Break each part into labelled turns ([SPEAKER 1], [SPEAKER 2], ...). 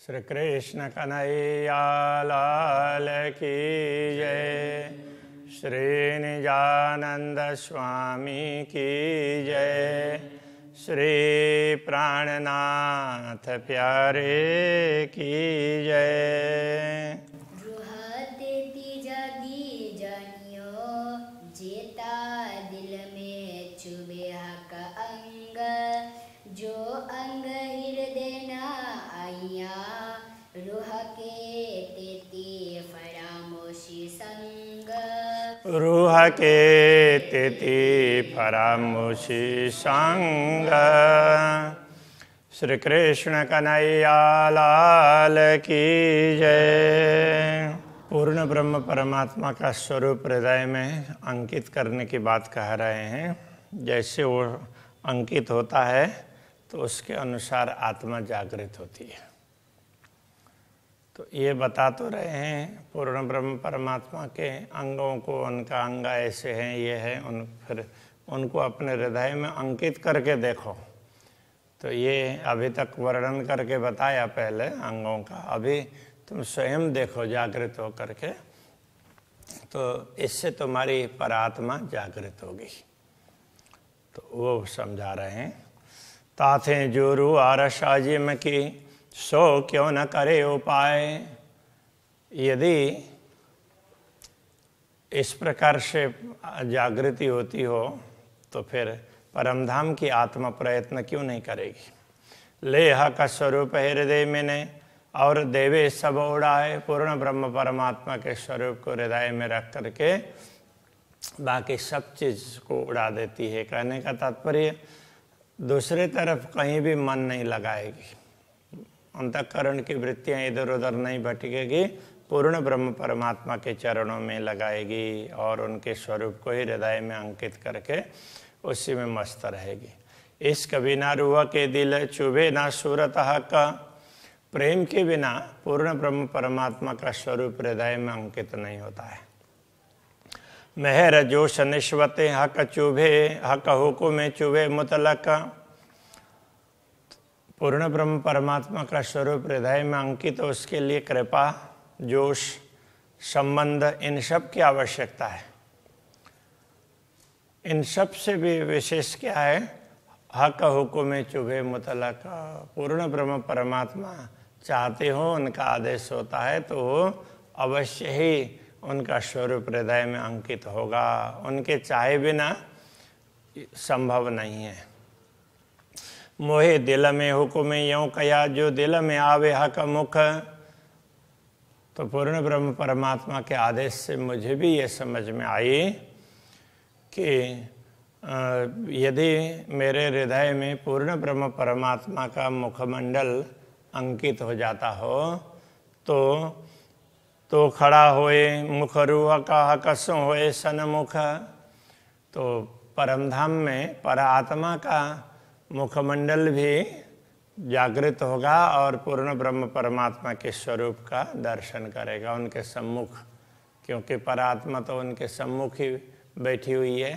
[SPEAKER 1] श्री कृष्ण कन्हैया लाल की जय। श्री निजानंद स्वामी की जय। श्री प्राणनाथ प्यारे की जय।
[SPEAKER 2] रुहते जगी जनियो जेता दिल में चुभे हक अंग, जो अंग हृदय न आइया रूह के तेती फरामोशी संग।
[SPEAKER 1] रूह के तेती फरामोशी संग। श्री कृष्ण कन्हैया लाल की जय। पूर्ण ब्रह्म परमात्मा का स्वरूप हृदय में अंकित करने की बात कह रहे हैं। जैसे वो अंकित होता है तो उसके अनुसार आत्मा जागृत होती है। तो ये बता तो रहे हैं पूर्ण ब्रह्म परमात्मा के अंगों को, उनका अंग ऐसे हैं, ये है, फिर उनको अपने हृदय में अंकित करके देखो। तो ये अभी तक वर्णन करके बताया पहले अंगों का, अभी तुम स्वयं देखो जागृत हो करके, तो इससे तुम्हारी परात्मा जागृत होगी। तो वो समझा रहे हैं। ताथे जोरू आरशाजी में की सो क्यों न करे उपाय। यदि इस प्रकार से जागृति होती हो तो फिर परमधाम की आत्मा प्रयत्न क्यों नहीं करेगी। लेह का स्वरूप हृदय में ने और देवे सब उड़ाए। पूर्ण ब्रह्म परमात्मा के स्वरूप को हृदय में रख करके बाकी सब चीज को उड़ा देती है। कहने का तात्पर्य दूसरे तरफ कहीं भी मन नहीं लगाएगी, अंतःकरण की वृत्तियां इधर उधर नहीं भटकेगी, पूर्ण ब्रह्म परमात्मा के चरणों में लगाएगी और उनके स्वरूप को ही हृदय में अंकित करके उसी में मस्त रहेगी। इश्क बिना रूह के दिल चुभे ना सूरत का। प्रेम के बिना पूर्ण ब्रह्म परमात्मा का स्वरूप हृदय में अंकित नहीं होता है। मेहर जोश निश्वते हक चुभे हक हुकुम चुभे मुतलक। पूर्ण ब्रह्म परमात्मा का स्वरूप हृदय में अंकित हो, उसके लिए कृपा, जोश, संबंध, इन सब की आवश्यकता है। इन सब से भी विशेष क्या है, हक हुकुम चुभे मुतलक। पूर्ण ब्रह्म परमात्मा चाहते हो, उनका आदेश होता है तो वो अवश्य ही उनका स्वरूप हृदय में अंकित होगा। उनके चाहे बिना संभव नहीं है। मोहे दिल में हुकुम यों कया, जो दिल में आवे हक मुख। तो पूर्ण ब्रह्म परमात्मा के आदेश से मुझे भी ये समझ में आई कि यदि मेरे हृदय में पूर्ण ब्रह्म परमात्मा का मुखमंडल अंकित हो जाता हो तो खड़ा होए मुख रूह का हकसों होए सन्मुख। तो परमधाम में परात्मा का मुखमंडल भी जागृत होगा और पूर्ण ब्रह्म परमात्मा के स्वरूप का दर्शन करेगा उनके सम्मुख, क्योंकि परात्मा तो उनके सम्मुख ही बैठी हुई है।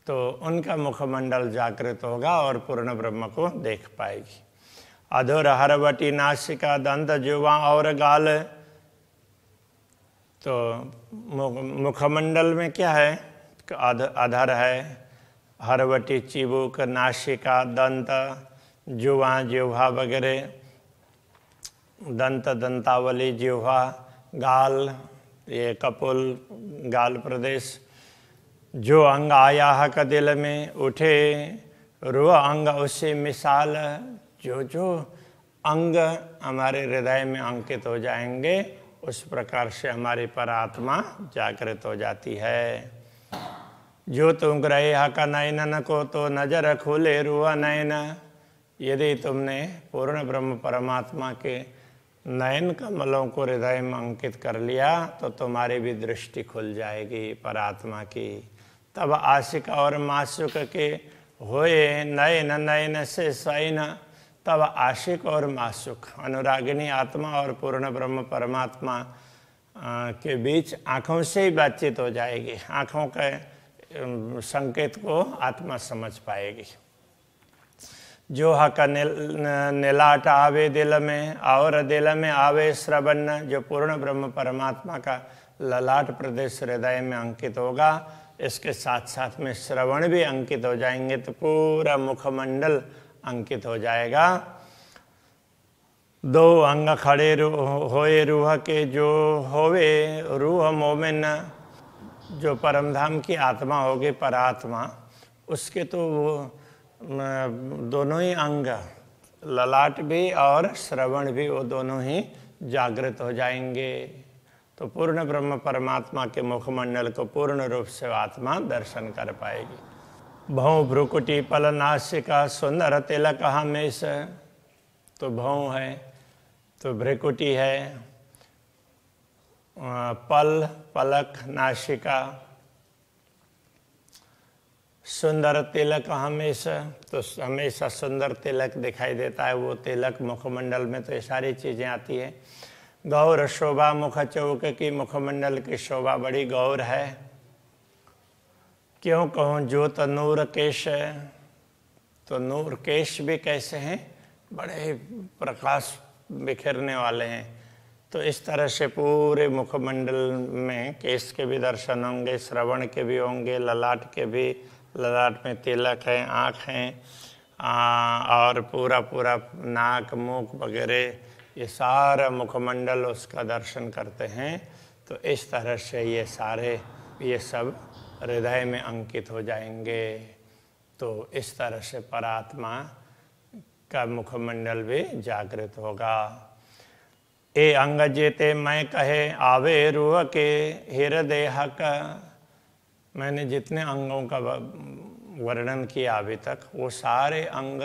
[SPEAKER 1] तो उनका मुखमंडल जागृत होगा और पूर्ण ब्रह्म को देख पाएगी। अधुर हरवटी नासिका दंत जुवा और गाल। तो मुखमंडल में क्या है, अधर है, हरवटी चिबुक, नासिका, दंत, जुवा जिह्वा वगैरह, दंत दंतावली जिह्वा, गाल ये कपोल गाल प्रदेश। जो अंग आया हक दिल में उठे रूह अंग उससे मिसाल। जो जो अंग हमारे हृदय में अंकित हो जाएंगे उस प्रकार से हमारी परात्मा जागृत हो जाती है। जो तुम ग्रहे हक नयन को तो नजर खोले रूह नयन। यदि तुमने पूर्ण ब्रह्म परमात्मा के नयन कमलों को हृदय में अंकित कर लिया तो तुम्हारी भी दृष्टि खुल जाएगी परात्मा की। तब आशिक और माशुक के होए नयन नयन से सैन। तब आशिक और माशुक, अनुरागिनी आत्मा और पूर्ण ब्रह्म परमात्मा के बीच आँखों से ही बातचीत हो जाएगी। आँखों के संकेत को आत्मा समझ पाएगी। जोहा का निलाट आवे दिल में और दिल में आवे श्रवण, जो पूर्ण ब्रह्म परमात्मा का ललाट प्रदेश हृदय में अंकित होगा, इसके साथ साथ में श्रवण भी अंकित हो जाएंगे तो पूरा मुखमंडल अंकित हो जाएगा। दो अंग खड़े होए रूह के, जो होवे रूह मोमिन, जो परमधाम की आत्मा होगी परात्मा, उसके तो वो दोनों ही अंग, ललाट भी और श्रवण भी, वो दोनों ही जागृत हो जाएंगे। तो पूर्ण ब्रह्म परमात्मा के मुखमंडल को पूर्ण रूप से आत्मा दर्शन कर पाएगी। भौं भ्रुकुटी पल नासिका सुंदर तिलक हमेश, तो भौं है तो भ्रुकुटी है, पल पलक नासिका, सुंदर तिलक हमेशा, तो हमेशा सुंदर तिलक दिखाई देता है। वो तिलक मुखमंडल में तो ये सारी चीज़ें आती है। गौर शोभा मुख चौक की, मुखमंडल की शोभा बड़ी गौर है। क्यों कहूँ ज्योत नूर केश, तो नूर केश भी कैसे हैं, बड़े प्रकाश बिखेरने वाले हैं। तो इस तरह से पूरे मुखमंडल में केश के भी दर्शन होंगे, श्रवण के भी होंगे, ललाट के भी, ललाट में तिलक है, आँख हैं, और पूरा पूरा नाक मुख वगैरह, ये सारा मुखमंडल उसका दर्शन करते हैं। तो इस तरह से ये सारे, ये सब हृदय में अंकित हो जाएंगे। तो इस तरह से परात्मा का मुखमंडल भी जागृत होगा। ए अंग जेते मैं कहे आवे रूह के हृदय हक, मैंने जितने अंगों का वर्णन किया अभी तक, वो सारे अंग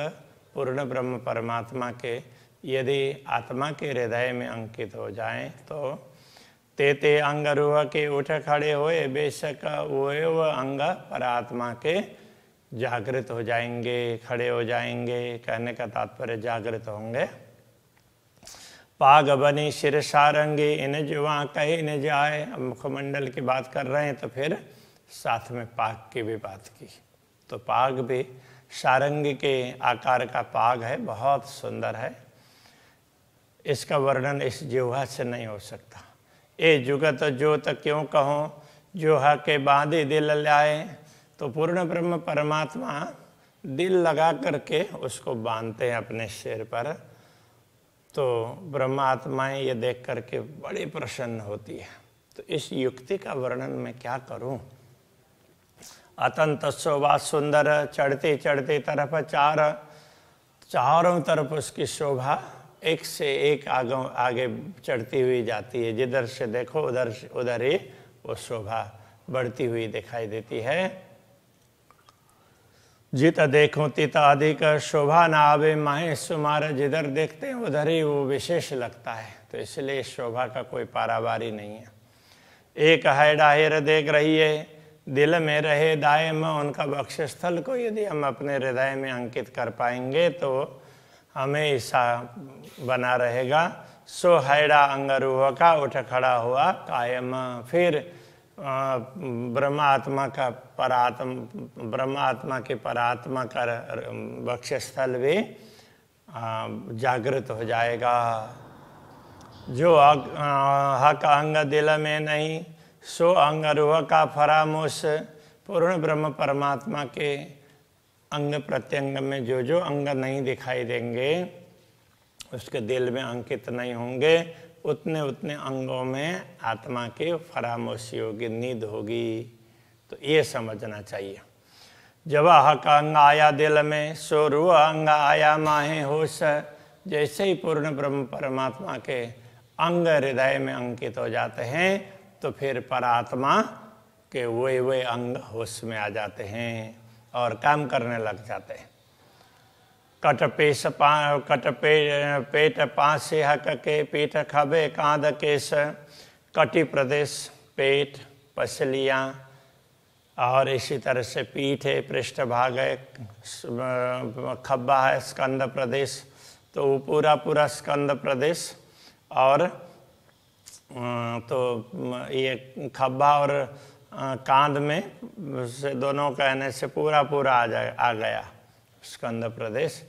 [SPEAKER 1] पूर्ण ब्रह्म परमात्मा के यदि आत्मा के हृदय में अंकित हो जाएं तो ते अंग रूह के उठ खड़े होए, बेशक वो अंग परात्मा के जागृत हो जाएंगे, खड़े हो जाएंगे। कहने का तात्पर्य जागृत होंगे। पाग बनी शिर सारंगी, इन जुआ कहीं न जाए। अब मुखमंडल की बात कर रहे हैं तो फिर साथ में पाग की भी बात की। तो पाग भी सारंगी के आकार का पाग है, बहुत सुंदर है। इसका वर्णन इस जिह्वा से नहीं हो सकता। ए जुगत जोत क्यों कहो, जोहा के बांधे दिल लाए। तो पूर्ण ब्रह्म परमात्मा दिल लगा करके उसको बांधते हैं अपने सिर पर। तो ब्रह्म आत्माएं ये देख करके बड़ी प्रसन्न होती है। तो इस युक्ति का वर्णन मैं क्या करूं। अतंत शोभा सुंदर, चढ़ते चढ़ते तरफ चारों तरफ उसकी शोभा एक से एक आगे चढ़ती हुई जाती है। जिधर से देखो उधर ही वो शोभा बढ़ती हुई दिखाई देती है। जित देखो तित अधिक शोभा न आवे माहे सुमार, जिधर देखते हैं उधर ही वो विशेष लगता है। तो इसलिए शोभा का कोई पारावारी नहीं है। एक है डाहिर देख रही है, दिल में रहे दायम। उनका वक्षस्थल को यदि हम अपने हृदय में अंकित कर पाएंगे तो हमेशा बना रहेगा। सो हैड़ा अंग रूह का उठ खड़ा हुआ कायम। फिर ब्रह्मात्मा के परात्मा का वक्षस्थल भी जागृत हो जाएगा। जो हक अंग दिल में नहीं, सो अंग रूह का फरामोश। पूर्ण ब्रह्म परमात्मा के अंग प्रत्यंग में जो अंग नहीं दिखाई देंगे, उसके दिल में अंकित नहीं होंगे, उतने उतने अंगों में आत्मा की फरामोशी होगी, नींद होगी। तो ये समझना चाहिए। जब हक अंग आया दिल में, सो रूह अंग आया माहे होश। जैसे ही पूर्ण ब्रह्म परमात्मा के अंग हृदय में अंकित हो जाते हैं तो फिर परात्मा के वे अंग होश में आ जाते हैं और काम करने लग जाते हैं। पेट पासे हक के, पीठ खबे कांध केश। कटी प्रदेश पेट, पसलियाँ, और इसी तरह से पीठ है, पृष्ठभाग है, खब्बा है, स्कंद प्रदेश। तो वो पूरा स्कंद प्रदेश, और तो ये खब्बा और कांध में से दोनों कहने से पूरा आ गया स्कंद प्रदेश।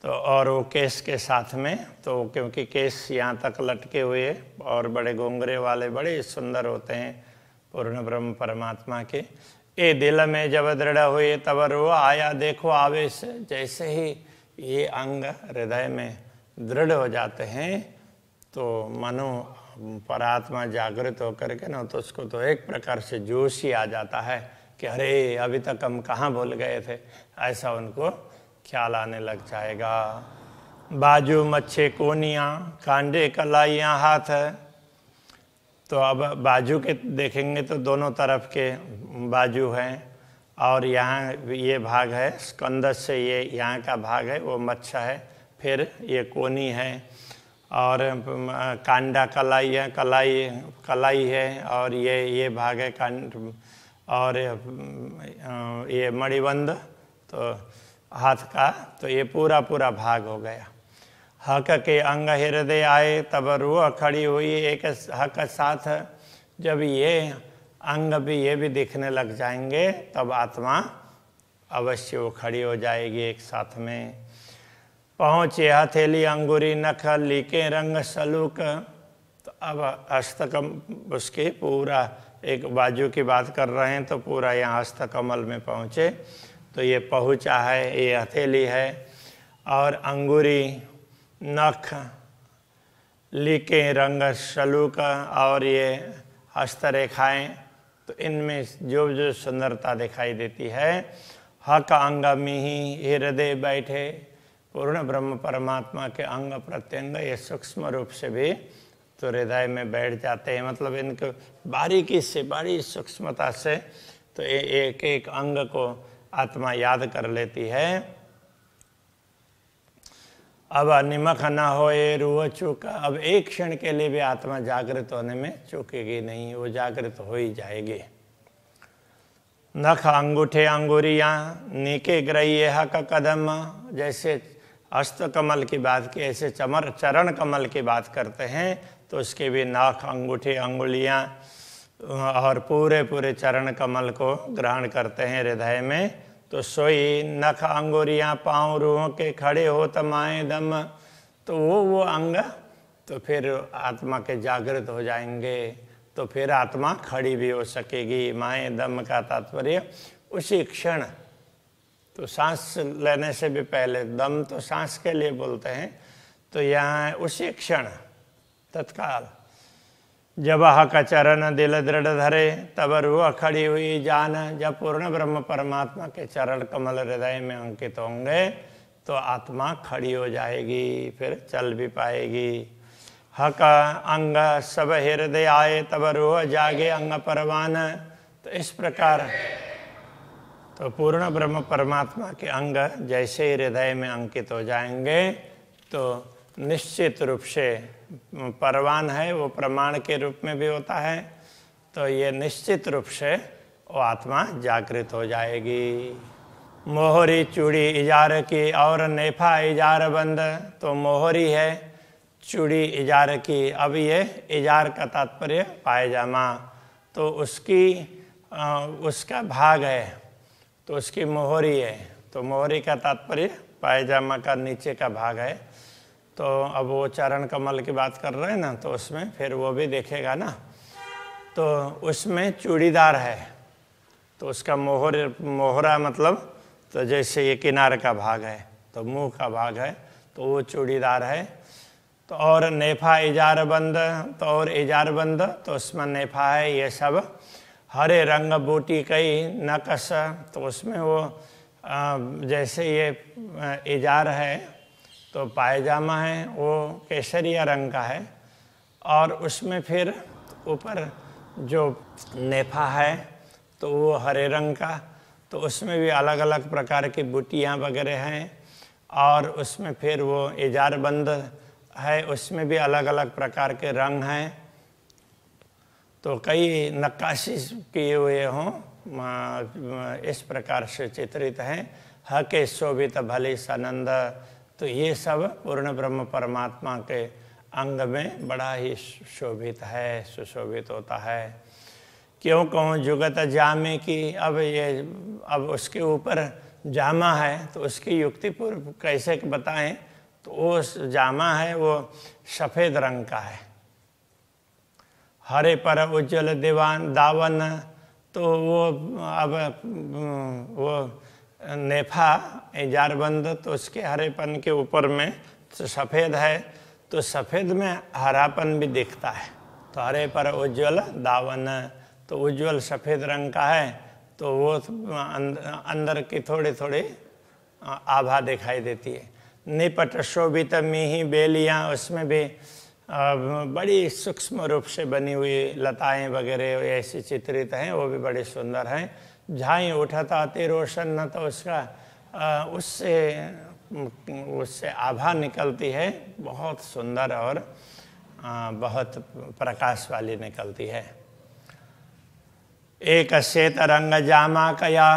[SPEAKER 1] तो और वो केस के साथ में, तो क्योंकि केस यहाँ तक लटके हुए और बड़े घुंघरे वाले बड़े सुंदर होते हैं पूर्ण ब्रह्म परमात्मा के। ये दिल में जब दृढ़ हुए तब रो आया देखो आवेश। जैसे ही ये अंग हृदय में दृढ़ हो जाते हैं तो मनो परात्मा जागृत होकर के ना, तो उसको तो एक प्रकार से जोश ही आ जाता है कि अरे अभी तक हम कहाँ भूल गए थे, ऐसा उनको ख्याल आने लग जाएगा। बाजू मच्छे कोनियाँ कांडे कलाइयाँ हाथ। तो अब बाजू के देखेंगे तो दोनों तरफ के बाजू हैं और यहाँ ये भाग है स्कंद से, ये यहाँ का भाग है वो मच्छा है, फिर ये कोनी है और कांडा कलाई है, कलाई है और ये भाग है कांड और ये मणिबंध तो हाथ का, तो ये पूरा भाग हो गया। हक के अंग हृदय आए तब रूह खड़ी हुई एक हक साथ। जब ये अंग भी ये भी दिखने लग जाएंगे तब आत्मा अवश्य वो खड़ी हो जाएगी एक साथ में। पहुँचे हथेली अंगूरी नख लीके रंग सलूक। तो अब हस्तकम उसके पूरा एक बाजू की बात कर रहे हैं तो पूरा यहाँ हस्तकमल में पहुँचे तो ये पहुँचा है, ये हथेली है और अंगूरी नख लीके रंग सलूक और ये हस्तरेखाएं, तो इनमें जो सुंदरता दिखाई देती है। हक अंग में ही हृदय बैठे। पूर्ण ब्रह्म परमात्मा के अंग प्रत्यंग ये सूक्ष्म रूप से भी तो हृदय में बैठ जाते हैं, मतलब इनको बारीकी से बड़ी सूक्ष्मता से तो एक एक अंग को आत्मा याद कर लेती है। अब निमख न होए रूह चूक। अब एक क्षण के लिए भी आत्मा जागृत होने में चूकेगी नहीं, वो जागृत हो ही जाएगी। नख अंगूठे अंगुरियाँ नीके ग्रही हक कदम। जैसे हस्त कमल की बात की ऐसे चरण कमल की बात करते हैं तो उसके भी नख अंगूठे अंगुलियाँ और पूरे चरण कमल को ग्रहण करते हैं हृदय में। तो सोई नख अंगुरियाँ पाँव रूहों के खड़े हो तमाए दम। तो वो अंग तो फिर आत्मा के जागृत हो जाएंगे तो फिर आत्मा खड़ी भी हो सकेगी। माए दम का तात्पर्य उसी क्षण, तो सांस लेने से भी पहले, दम तो सांस के लिए बोलते हैं, तो यहाँ उसी क्षण तत्काल जब हक चरण दिल दृढ़ धरे तब रूह खड़ी हुई जान। जब पूर्ण ब्रह्म परमात्मा के चरण कमल हृदय में अंकित होंगे तो आत्मा खड़ी हो जाएगी, फिर चल भी पाएगी। हक अंग सब हृदय आए तब रूह जागे अंग परवान। तो इस प्रकार तो पूर्ण ब्रह्म परमात्मा के अंग जैसे हृदय में अंकित हो जाएंगे तो निश्चित रूप से परवान है, वो प्रमाण के रूप में भी होता है, तो ये निश्चित रूप से वो आत्मा जागृत हो जाएगी। मोहरी चूड़ी इजार की और नेफा इजार बंद। तो मोहरी है चूड़ी इजार की। अब ये इजार का तात्पर्य पायजामा, तो उसका भाग है तो उसकी मोहरी है। तो मोहरी का तात्पर्य पायजामा का नीचे का भाग है। तो अब वो चरण कमल की बात कर रहे हैं ना, तो उसमें फिर वो भी देखेगा ना, तो उसमें चूड़ीदार है तो उसका मोहरा मतलब तो जैसे ये किनारे का भाग है तो मुंह का भाग है तो वो चूड़ीदार है। तो और नेफा इजार बंद, तो और इजार बंद तो उसमें नेफा है ये सब हरे रंग बूटी कई नकस। तो उसमें वो जैसे ये इजार है तो पायजामा है वो केसरिया रंग का है और उसमें फिर ऊपर जो नेफा है तो वो हरे रंग का। तो उसमें भी अलग अलग प्रकार की बूटियाँ वगैरह हैं और उसमें फिर वो इजार बंद है, उसमें भी अलग अलग प्रकार के रंग हैं। तो कई नक्काशी किए हुए हों इस प्रकार से चित्रित हैं। हके शोभित भली सनंद। तो ये सब पूर्ण ब्रह्म परमात्मा के अंग में बड़ा ही शोभित है, सुशोभित होता है। क्यों कहूँ जुगत जामे की। अब उसके ऊपर जामा है तो उसकी युक्ति पूर्व कैसे बताएं, तो वो जामा है वो सफ़ेद रंग का है। हरे पर उज्जवल दीवान दावन, तो वो अब वो नेफा जारबंद, तो उसके हरेपन के ऊपर में तो सफ़ेद है, तो सफ़ेद में हरापन भी दिखता है। तो हरे पर उज्जवल दावन, तो उज्जवल सफ़ेद रंग का है, तो वो अंदर की थोड़ी थोड़ी आभा दिखाई देती है। निपट शोभित मिही बेलियाँ, उसमें भी बड़ी सूक्ष्म रूप से बनी हुई लताएं वगैरह ऐसी चित्रित हैं, वो भी बड़ी सुंदर हैं। झाई उठता अति रोशन, न तो उसका उससे आभा निकलती है, बहुत सुंदर और बहुत प्रकाश वाली निकलती है। एक श्वेत रंग जामा कया,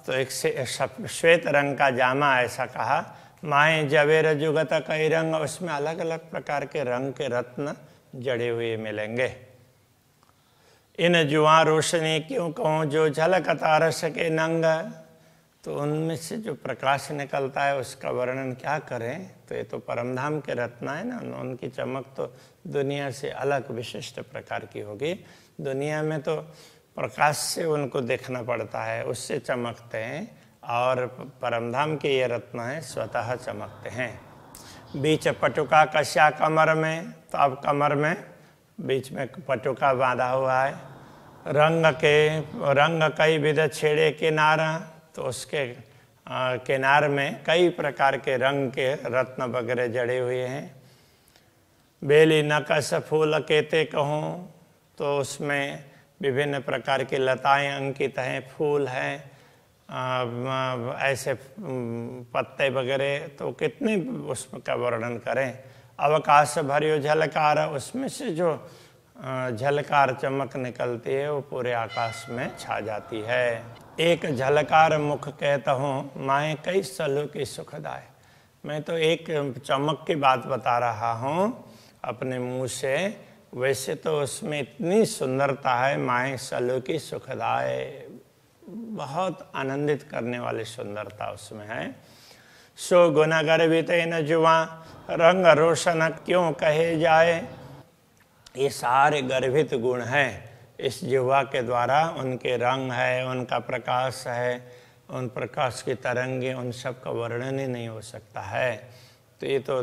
[SPEAKER 1] तो एक श्वेत रंग का जामा ऐसा कहा। माए जवेर जुगत कई रंग, उसमें अलग अलग प्रकार के रंग के रत्न जड़े हुए मिलेंगे। इन जुआ रोशनी क्यों कहूँ जो झलक तारस के नंग, तो उनमें से जो प्रकाश निकलता है उसका वर्णन क्या करें। तो ये तो परमधाम के रत्न है ना, उनकी चमक तो दुनिया से अलग विशिष्ट प्रकार की होगी। दुनिया में तो प्रकाश से उनको देखना पड़ता है, उससे चमकते हैं, और परमधाम के ये रत्न हैं स्वतः चमकते हैं। बीच पटुका कश्या कमर में, तो अब कमर में बीच में पटुका बांधा हुआ है। रंग कई विध छेड़े किनारा, तो उसके किनार में कई प्रकार के रंग के रत्न वगैरह जड़े हुए हैं। बेली नकश फूल केते कहूँ, तो उसमें विभिन्न प्रकार की लताएं अंकित हैं, फूल हैं, ऐसे पत्ते वगैरह, तो कितने उसका वर्णन करें। अवकाश भरियो झलकार, उसमें से जो झलकार चमक निकलती है वो पूरे आकाश में छा जाती है। एक झलकार मुख कहता हूँ माए कई सलों की सुखदाय, मैं तो एक चमक की बात बता रहा हूँ अपने मुंह से, वैसे तो उसमें इतनी सुंदरता है। माए सलों की सुखदाय, बहुत आनंदित करने वाली सुंदरता उसमें है। सो गुना गर्भित न जुआ रंग रोशन क्यों कहे जाए, ये सारे गर्भित गुण हैं इस जिह्वा के द्वारा, उनके रंग है, उनका प्रकाश है, उन प्रकाश की तरंगे, उन सब का वर्णन ही नहीं हो सकता है। तो ये तो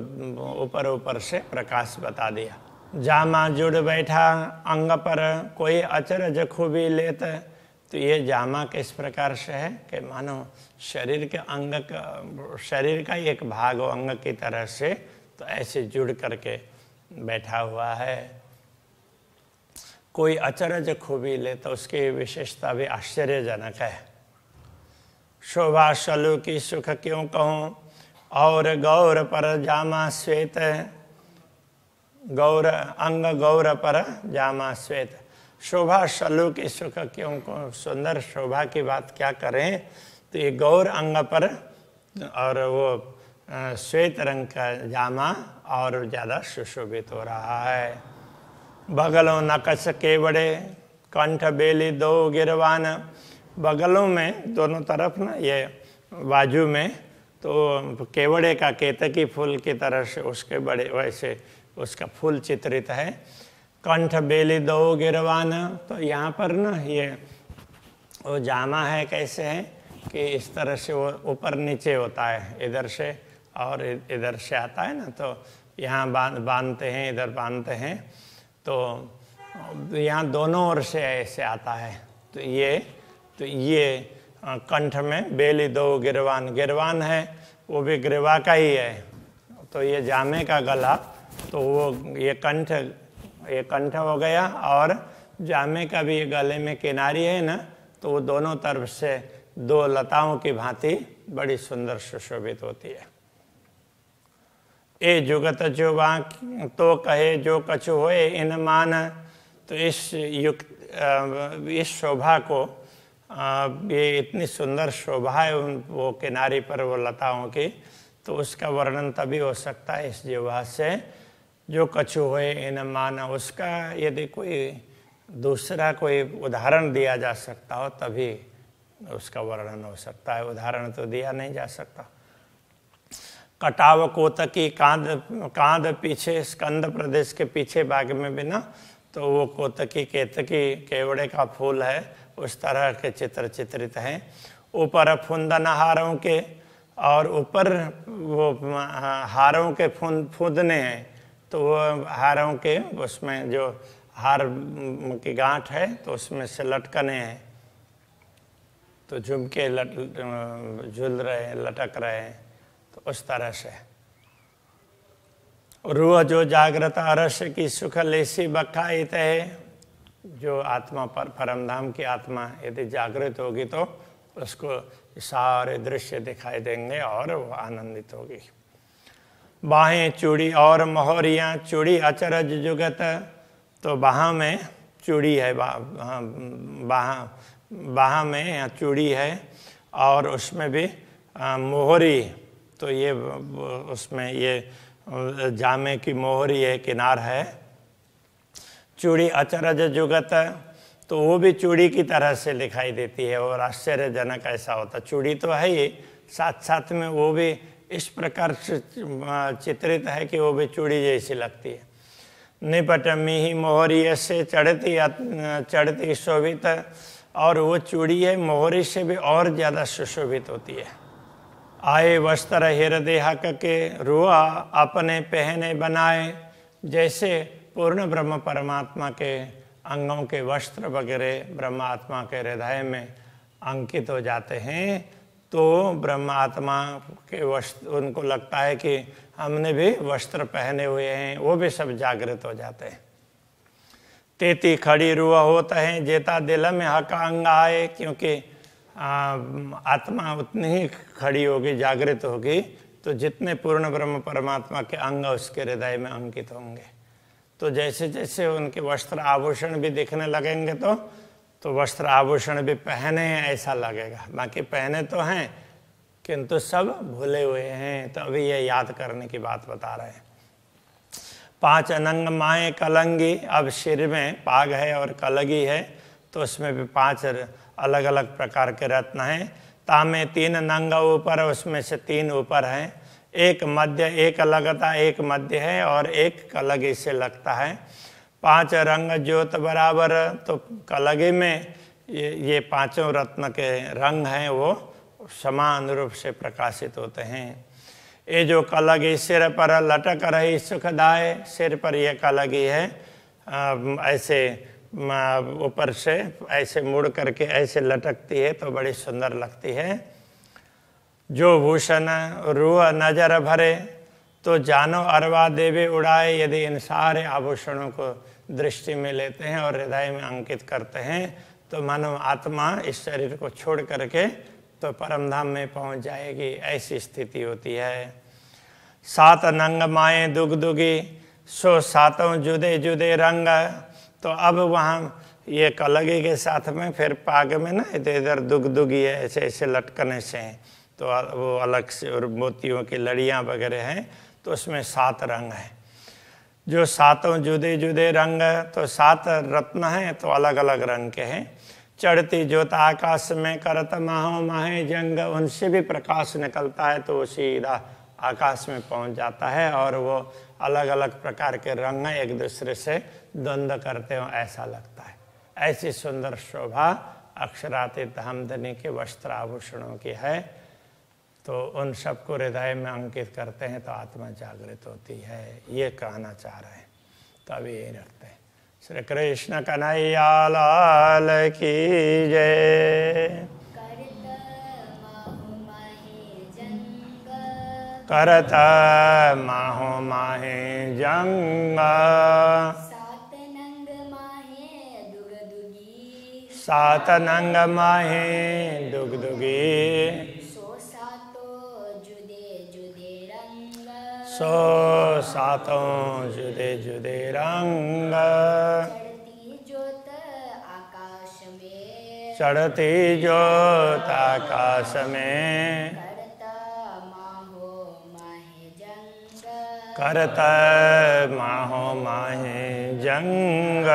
[SPEAKER 1] ऊपर ऊपर से प्रकाश बता दिया। जामा जुड़ बैठा अंग पर कोई अचरज खूबी लेत, तो ये जामा किस प्रकार से है कि मानो शरीर के अंग का, शरीर का एक भाग हो अंग की तरह से, तो ऐसे जुड़ करके बैठा हुआ है। कोई अचरज खूबी ले, तो उसकी विशेषता भी आश्चर्यजनक है। शोभा शलु की सुख क्यों कहूँ, और गौर पर जामा श्वेत, गौर अंग गौर पर जामा श्वेत। शोभा शलु की सुख क्यों कहूँ, सुंदर शोभा की बात क्या करें, तो ये गौर अंग पर और वो श्वेत रंग का जामा और ज़्यादा सुशोभित हो रहा है। बगलों नकश केवड़े कंठ बेली दो गिरवान, बगलों में दोनों तरफ ना ये बाजू में तो केवड़े का केतकी फूल की तरह से उसके बड़े वैसे उसका फूल चित्रित है। कंठ बेली दो गिरवान, तो यहाँ पर ना ये वो जामा है कैसे है कि इस तरह से वो ऊपर नीचे होता है, इधर से और इधर से आता है ना, तो यहाँ बांधते हैं, इधर बांधते हैं, तो यहाँ दोनों ओर से ऐसे आता है। तो ये कंठ में बेली दो गिरवान, गिरवान है वो भी ग्रीवा का ही है। तो ये जामे का गला, तो वो ये कंठ हो गया, और जामे का भी ये गले में किनारी है ना, तो वो दोनों तरफ से दो लताओं की भांति बड़ी सुंदर सुशोभित होती है। ए जुगत जुबा तो कहे जो कछु होए इन मान, तो इस शोभा को ये इतनी सुंदर शोभा है वो किनारी पर वो लताओं की, तो उसका वर्णन तभी हो सकता है इस जिह्वा से जो कछु होए इन मान। उसका यदि कोई दूसरा कोई उदाहरण दिया जा सकता हो तभी उसका वर्णन हो सकता है, उदाहरण तो दिया नहीं जा सकता। कटाव कोतकी कांद पीछे स्कंद प्रदेश के पीछे भाग में भी ना, तो वो कोतकी केतकी केवड़े का फूल है, उस तरह के चित्र चित्रित हैं। ऊपर फुंदन हारों के, और ऊपर वो हारों के फूंदने हैं, तो वो हारों के उसमें जो हार की गांठ है तो उसमें से लटकने हैं, तो झुमके झूल रहे हैं, लटक रहे हैं, तो उस तरह से। रूह जो जागृत अरस की सुख लेसी बखाइत है, जो आत्मा पर परमधाम की आत्मा यदि जागृत होगी तो उसको सारे दृश्य दिखाई देंगे और वो आनंदित होगी। बाहें चूड़ी और मोहरियाँ, चूड़ी अचरज जुगत, तो बाह में चूड़ी है, बाह में या चूड़ी है, और उसमें भी मोहरी, तो ये उसमें ये जामे की मोहरी है, किनार है। चूड़ी अचरज जुगत, तो वो भी चूड़ी की तरह से दिखाई देती है और आश्चर्यजनक ऐसा होता। चूड़ी तो है ही, साथ साथ में वो भी इस प्रकार से चित्रित है कि वो भी चूड़ी जैसी लगती है। निपट मिही मोहरी से चढ़ती शोभित, और वो चूड़ी है मोहरी से भी और ज़्यादा सुशोभित होती है। आए वस्त्र हृदय हक के, रुआ अपने पहने बनाए, जैसे पूर्ण ब्रह्म परमात्मा के अंगों के वस्त्र वगैरह ब्रह्मात्मा के हृदय में अंकित हो जाते हैं, तो ब्रह्मात्मा के वस्त्र, उनको लगता है कि हमने भी वस्त्र पहने हुए हैं, वो भी सब जागृत हो जाते हैं। तेती खड़ी रुआ होता है, जेता दिल में हक अंग आए, क्योंकि आत्मा उतनी ही खड़ी होगी, जागृत होगी, तो जितने पूर्ण ब्रह्म परमात्मा के अंग उसके हृदय में अंकित होंगे, तो जैसे जैसे उनके वस्त्र आभूषण भी दिखने लगेंगे तो वस्त्र आभूषण भी पहने हैं ऐसा लगेगा। बाकी पहने तो हैं किंतु सब भूले हुए हैं, तो अभी ये याद करने की बात बता रहे हैं। 5 अनंग माए कलंगी, अब सिर में पाग है और कलगी है, तो उसमें भी 5 अलग अलग प्रकार के रत्न हैं। तामे 3 नंग ऊपर, उसमें से 3 ऊपर हैं, एक मध्य, एक लगता, एक मध्य है और एक कलगी से लगता है। 5 रंग ज्योत बराबर, तो कलगी में ये 5 रत्न के रंग हैं वो समान रूप से प्रकाशित होते हैं। ये जो कलगी सिर पर लटक रही सुखदाय, सिर पर ये कलगी है, ऐसे ऊपर से ऐसे मुड़ करके ऐसे लटकती है तो बड़ी सुंदर लगती है। जो भूषण रूह नजर भरे, तो जानो अरवा देवे उड़ाए, यदि इन सारे आभूषणों को दृष्टि में लेते हैं और हृदय में अंकित करते हैं, तो मानव आत्मा इस शरीर को छोड़ करके तो परमधाम में पहुंच जाएगी, ऐसी स्थिति होती है। 7 नंग माए दुगदुगी, सो 7 जुदे जुदे रंग, तो अब वहाँ ये कलगी के साथ में फिर पाग में ना इधर इधर दुगदुगी है, ऐसे ऐसे लटकने से हैं, तो वो अलग से, और मोतियों की लड़ियाँ वगैरह हैं, तो उसमें 7 रंग हैं। जो 7 जुदे जुदे रंग, तो 7 रत्न हैं तो अलग अलग रंग के हैं। चढ़ती ज्योत आकाश में करत माहो माहे जंग, उनसे भी प्रकाश निकलता है तो वो सीधा आकाश में पहुंच जाता है, और वो अलग अलग प्रकार के रंग एक दूसरे से द्वंद्व करते हो ऐसा लगता है। ऐसी सुंदर शोभा अक्षरातीत धामधनी के वस्त्र आभूषणों की है, तो उन सबको हृदय में अंकित करते हैं तो आत्मा जागृत होती है, ये कहना चाह रहे हैं। तो अभी यही रखते हैं। श्री कृष्ण कन्हैया लाल की जय। करत माहो माहे जंग,
[SPEAKER 2] 7 नंग माहे दुगदुगी,
[SPEAKER 1] 7 नंग माहे दुगदुगी,
[SPEAKER 2] सो 7 जुदे जुदे रंग,
[SPEAKER 1] सो 7 जुदे जुदे रंग,
[SPEAKER 2] चढ़ती ज्योत आकाश में,
[SPEAKER 1] चढ़ती ज्योत आकाश में, करत माहो माहे जंग।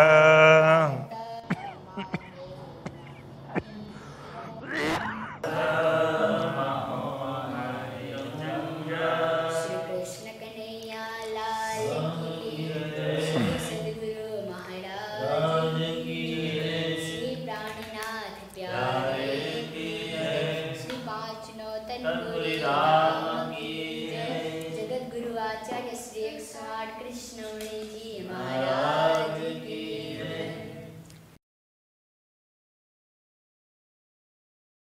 [SPEAKER 3] तत्पुरुषाय